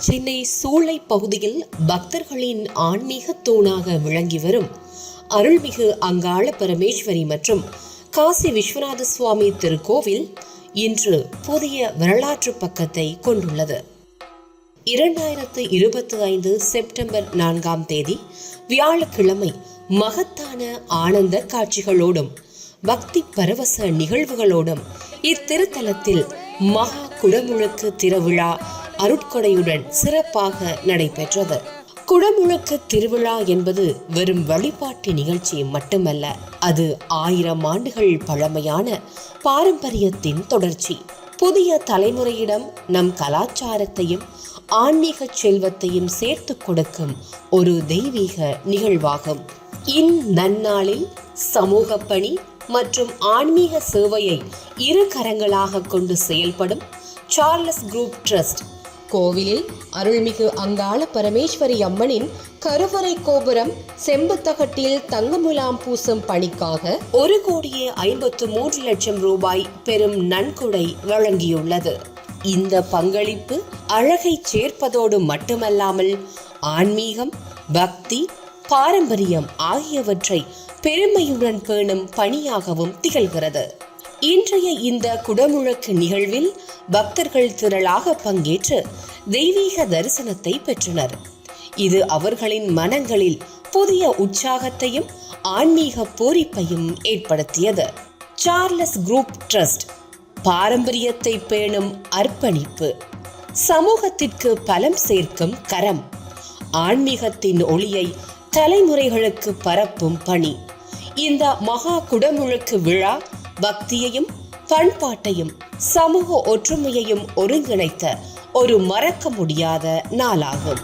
சென்னை சூளை பகுதியில் பக்தர்களின் ஆன்மீக தூணாக விளங்கி வரும் அருள்மிகு அங்காள பரமேஸ்வரி மற்றும் காசி விஸ்வநாத சுவாமி திருக்கோவில் இன்று புதிய வரலாற்று பக்கத்தை கொண்டுள்ளது. 2025 செப்டம்பர் 4 வியாழக்கிழமை மகத்தான ஆனந்த காட்சிகளோடும் பக்தி பரவச நிகழ்வுகளோடும் இத்திருத்தலத்தில் மகா குடமுழுக்கு திருவிழா அருட்கொடையுடன் சிறப்பாக நடைபெற்றது. குடமுழுக்கு திருவிழா என்பது வெறும் வழிபாட்டு நிகழ்ச்சி மட்டுமல்ல, அது 1000 ஆண்டுகள் பழமையான பாரம்பரியத்தின் தொடர்ச்சி. புதிய தலைமுறையிடம் நம் கலாச்சாரத்தையும் ஆன்மீக செல்வத்தையும் சேர்த்து கொடுக்கும் ஒரு தெய்வீக நிகழ்வாகும். இந்நன்னாளில் சமூக பணி மற்றும் ஆன்மீக சேவையை இரு கரங்களாக கொண்டு செயல்படும் சார்லஸ் குரூப் ட்ரஸ்ட் கோவிலில் அருள்மிகு அங்காள பரமேஸ்வரி அம்மனின் கருவறை கோபுரம் செம்புத்தகட்டில் தங்கமுலாம் பூசும் பணிக்காக 1,53,00,000 ரூபாய் பெரும் நன்கொடை வழங்கியுள்ளது. இந்த பங்களிப்பு அழகை சேர்ப்பதோடு மட்டுமல்லாமல் ஆன்மீகம், பக்தி, பாரம்பரியம் ஆகியவற்றை பெருமையுடன் பேணும் பணியாகவும் திகழ்கிறது. இன்றைய இந்த குடமுழுக்கு நிகழ்வில் பக்தர்கள் திரளாக பங்கேற்று தெய்வீக தரிசனத்தை பெற்றனர். இது அவர்களின் மனங்களில் புதிய உற்சாகத்தையும் ஆன்மீக பூரிப்பையும் ஏற்படுத்தியது. சார்லஸ் குரூப் ட்ரஸ்ட் பாரம்பரியத்தை பேணும் அர்ப்பணிப்பு, சமூகத்திற்கு பலம் சேர்க்கும் கரம், ஆன்மீகத்தின் ஒளியை தலைமுறைகளுக்கு பரப்பும் பணி. இந்த மகா குடமுழுக்கு விழா பக்தியையும் பண்பாட்டையும் சமூக ஒற்றுமையையும் ஒருங்கிணைத்த ஒரு மறக்க முடியாத நாளாகும்.